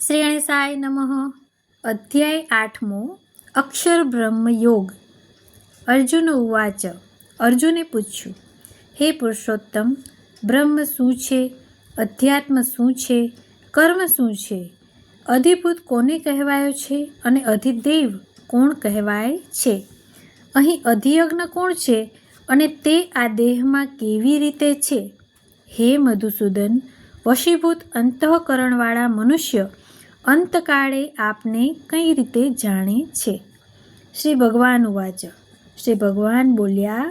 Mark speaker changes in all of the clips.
Speaker 1: શ્રી ગણેશાય નમઃ. અધ્યાય 8મો અક્ષર બ્રહ્મ યોગ. અર્જુન ઉવાચ. અર્જુને પૂછ્યું, હે પુરુષોત્તમ, બ્રહ્મ શું છે? અધ્યાત્મ શું છે? કર્મ શું છે? અધિભૂત કોને કહેવાયો છે અને અધિદેવ કોણ કહેવાય છે? અહીં અધિયજ્ઞ કોણ છે અને તે આ દેહમાં કેવી રીતે છે? હે મધુસૂદન, વશીભૂત અંતઃકરણવાળા મનુષ્ય અંતકાળે આપને કઈ રીતે જાણે છે? શ્રી ભગવાન ઉવાચ. શ્રી ભગવાન બોલ્યા,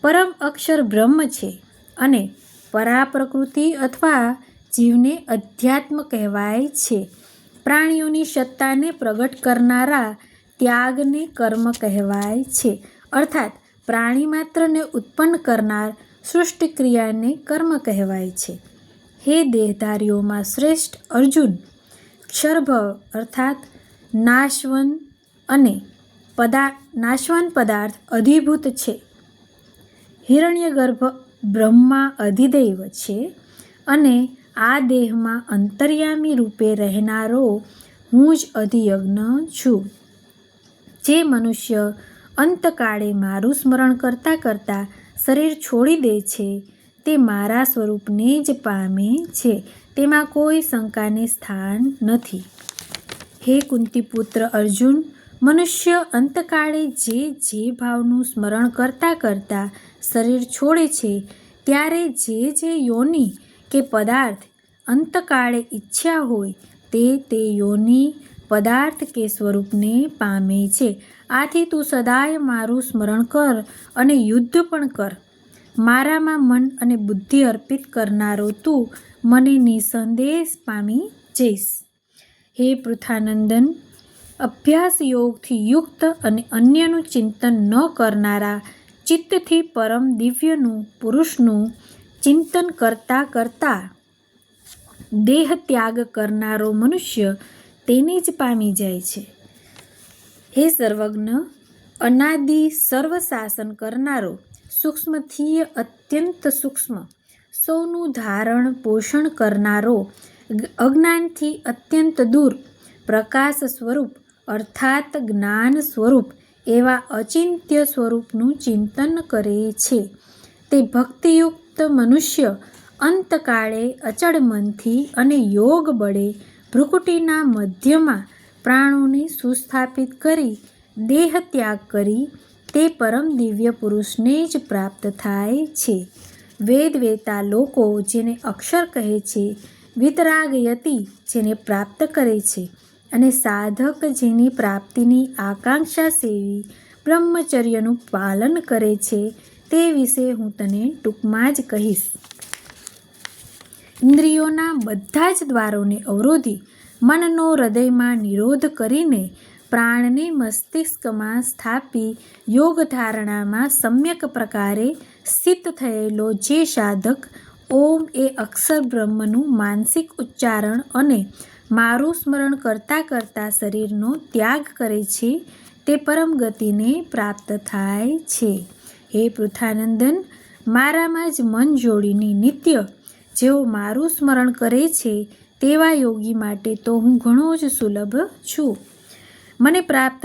Speaker 1: પરમ અક્ષર બ્રહ્મ છે અને પરા પ્રકૃતિ અથવા જીવને અધ્યાત્મ કહેવાય છે. પ્રાણીઓની સત્તાને પ્રગટ કરનારા ત્યાગને કર્મ કહેવાય છે. અર્થાત પ્રાણી માત્રને ઉત્પન્ન કરનાર સૃષ્ટિ ક્રિયાને કર્મ કહેવાય છે. હે દેહધારીઓમાં શ્રેષ્ઠ અર્જુન, ક્ષરભવ અર્થાત નાશવન અને નાશવાન પદાર્થ અધિભૂત છે. હિરણ્યગર્ભ બ્રહ્મા અધિદૈવ છે અને આ દેહમાં અંતર્યામી રૂપે રહેનારો હું જ અધિયજ્ઞ છું. જે મનુષ્ય અંતકાળે મારું સ્મરણ કરતાં કરતાં શરીર છોડી દે છે તે મારા સ્વરૂપને જ પામે છે. તેમાં કોઈ શંકાને સ્થાન નથી. હે કુંતીપુત્ર અર્જુન, મનુષ્ય અંતકાળે જે ભાવનું સ્મરણ કરતાં કરતાં શરીર છોડે છે ત્યારે જે યોનિ કે પદાર્થ અંતકાળે ઈચ્છ્યા હોય તે યોનિ પદાર્થ કે સ્વરૂપને પામે છે. આથી તું સદાય મારું સ્મરણ કર અને યુદ્ધ પણ કર. મારામાં મન અને બુદ્ધિ અર્પિત કરનારો તું મને નિસંદેહ પામી જઈશ. હે પૃથાનંદન, અભ્યાસ યોગથી યુક્ત અને અન્યનું ચિંતન ન કરનારા ચિત્તથી પરમ દિવ્યનું પુરુષનું ચિંતન કરતાં કરતાં દેહ ત્યાગ કરનારો મનુષ્ય તેને જ પામી જાય છે. હે સર્વજ્ઞ, અનાદિ સર્વ શાસન કરનારો, સૂક્ષ્મથી અત્યંત સૂક્ષ્મ, સૌનું ધારણ પોષણ કરનારો, અજ્ઞાનથી અત્યંત દૂર, પ્રકાશ સ્વરૂપ અર્થાત જ્ઞાન સ્વરૂપ એવા અચિંત્ય સ્વરૂપનું ચિંતન કરે છે. તે ભક્તિયુક્ત મનુષ્ય અંતકાળે અચળ મનથી અને યોગ બળે ભ્રુકુટીના મધ્યમાં પ્રાણોને સુસ્થાપિત કરી દેહ ત્યાગ કરી તે પરમ દિવ્ય પુરુષને જ પ્રાપ્ત થાય છે. વેદવેતા લોકો જેને અક્ષર કહે છે, વિતરાગયતિ જેને પ્રાપ્ત કરે છે અને સાધક જેની પ્રાપ્તિની આકાંક્ષા સેવી બ્રહ્મચર્યનું પાલન કરે છે તે વિશે હું તને ટૂંકમાં જ કહીશ. ઇન્દ્રિયોના બધા જ દ્વારોને અવરોધી મનનો હૃદયમાં નિરોધ કરીને પ્રાણને મસ્તિષ્કમાં સ્થાપી યોગ ધારણામાં સમ્યક પ્રકારે સ્થિત થયેલો જે સાધક ઓમ એ અક્ષર બ્રહ્મનું માનસિક ઉચ્ચારણ અને મારું સ્મરણ કરતાં કરતાં શરીરનો ત્યાગ કરે છે તે પરમ ગતિને પ્રાપ્ત થાય છે. હે પૃથાનંદન, મારામાં જ મન જોડીને નિત્ય જેઓ મારું સ્મરણ કરે છે તેવા યોગી માટે તો હું ઘણો જ સુલભ છું. મને પ્રાપ્ત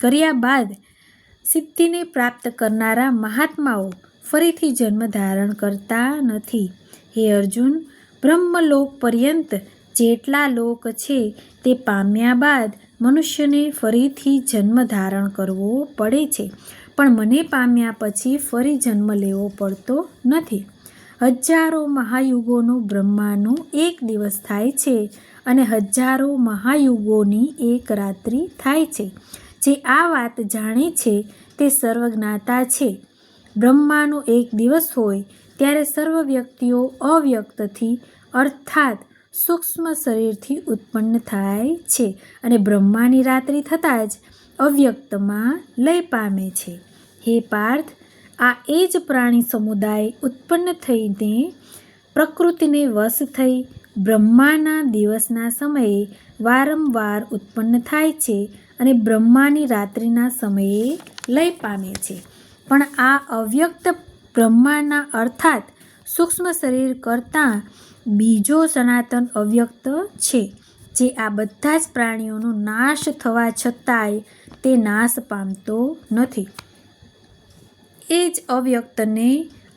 Speaker 1: કર્યા બાદ સિદ્ધિને પ્રાપ્ત કરનારા મહાત્માઓ ફરીથી જન્મ ધારણ કરતા નથી. હે અર્જુન, બ્રહ્મલોક પર્યંત જેટલા લોક છે તે પામ્યા બાદ મનુષ્યને ફરીથી જન્મ ધારણ કરવો પડે છે, પણ મને પામ્યા પછી ફરી જન્મ લેવો પડતો નથી. હજારો મહાયુગોનો બ્રહ્માનો એક દિવસ થાય છે અને હજારો મહાયુગોની એક રાત્રિ થાય છે. જે આ વાત જાણે છે તે સર્વજ્ઞાતા છે. બ્રહ્માનો એક દિવસ હોય ત્યારે સર્વ વ્યક્તિઓ અવ્યક્તથી અર્થાત સૂક્ષ્મ શરીરથી ઉત્પન્ન થાય છે અને બ્રહ્માની રાત્રિ થતાં જ અવ્યક્તમાં લય પામે છે. હે પાર્થ, આ એ જ પ્રાણી સમુદાય ઉત્પન્ન થઈને પ્રકૃતિને વશ થઈ બ્રહ્માના દિવસના સમયે વારંવાર ઉત્પન્ન થાય છે અને બ્રહ્માની રાત્રિના સમયે લય પામે છે. પણ આ અવ્યક્ત બ્રહ્માના અર્થાત સૂક્ષ્મ શરીર કરતાં બીજો સનાતન અવ્યક્ત છે જે આ બધા જ પ્રાણીઓનો નાશ થવા છતાંય તે નાશ પામતો નથી. એ જ અવ્યક્તને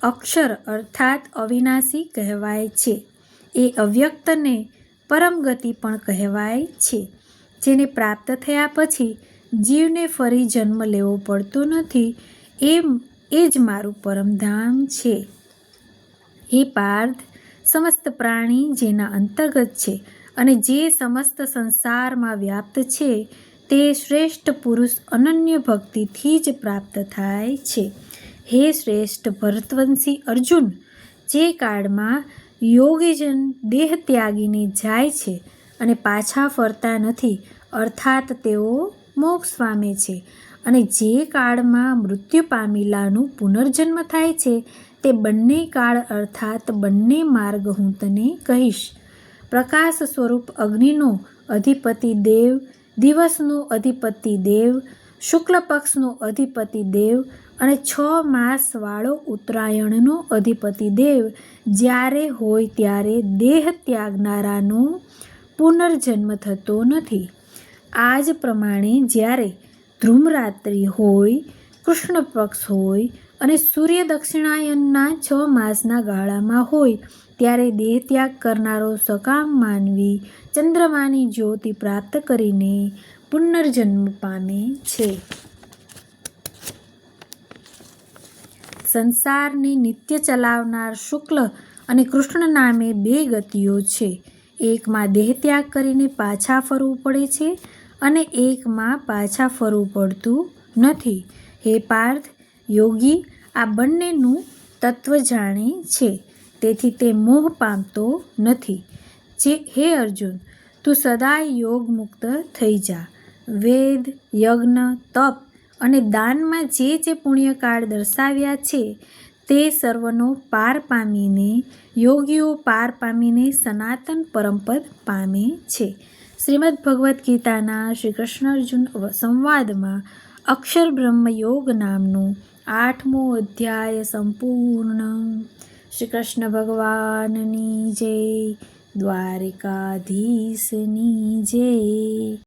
Speaker 1: અક્ષર અર્થાત અવિનાશી કહેવાય છે. એ અવ્યક્તને પરમગતિ પણ કહેવાય છે, જેને પ્રાપ્ત થયા પછી જીવને ફરી જન્મ લેવો પડતો નથી. એ જ મારું પરમધામ છે. હે પાર્થ, સમસ્ત પ્રાણી જેના અંતર્ગત છે અને જે સમસ્ત સંસારમાં વ્યાપ્ત છે, તે શ્રેષ્ઠ પુરુષ અનન્ય ભક્તિથી જ પ્રાપ્ત થાય છે. હે શ્રેષ્ઠ ભરતવંશી અર્જુન, જે કાળમાં યોગીજન દેહ ત્યાગીને જાય છે અને પાછા ફરતા નથી, અર્થાત તેઓ મોક્ષ પામે છે, અને જે કાળમાં મૃત્યુ પામેલાનું પુનર્જન્મ થાય છે, તે બંને કાળ અર્થાત બંને માર્ગ હું તને કહીશ. પ્રકાશ સ્વરૂપ અગ્નિનો અધિપતિ દેવ, દિવસનો અધિપતિ દેવ, શુક્લ પક્ષનો અધિપતિ દેવ અને 6 માસવાળો ઉત્તરાયણનો અધિપતિ દેવ જ્યારે હોય ત્યારે દેહ ત્યાગનારાનો પુનર્જન્મ થતો નથી. આ જ પ્રમાણે જ્યારે ધ્રુમરાત્રિ હોય, કૃષ્ણ પક્ષ હોય અને સૂર્ય દક્ષિણાયનના 6 માસના ગાળામાં હોય, ત્યારે દેહત્યાગ કરનારો સકામ માનવી ચંદ્રમાની જ્યોતિ પ્રાપ્ત કરીને પુનર્જન્મ પામે છે. સંસારને નિત્ય ચલાવનાર શુક્લ અને કૃષ્ણ નામે 2 ગતિઓ છે. એકમાં દેહત્યાગ કરીને પાછા ફરવું પડે છે અને એકમાં પાછા ફરવું પડતું નથી. હે પાર્થ, યોગી આ બંનેનું તત્વ જાણે છે, તેથી તે મોહ પામતો નથી. હે અર્જુન, તું સદાય યોગ મુક્ત થઈ જા. વેદ, યજ્ઞ, તપ અને દાનમાં જે પુણ્યકાળ દર્શાવ્યા છે, તે સર્વનો પાર પામીને યોગીઓ પાર પામીને સનાતન પરમપદ પામે છે. શ્રીમદ્ ભગવદ્ ગીતાના શ્રી કૃષ્ણ અર્જુન સંવાદમાં અક્ષર બ્રહ્મ યોગ નામનો 8મો અધ્યાય સંપૂર્ણ. શ્રી કૃષ્ણ ભગવાનની જય, દ્વારિકાધીશની જય.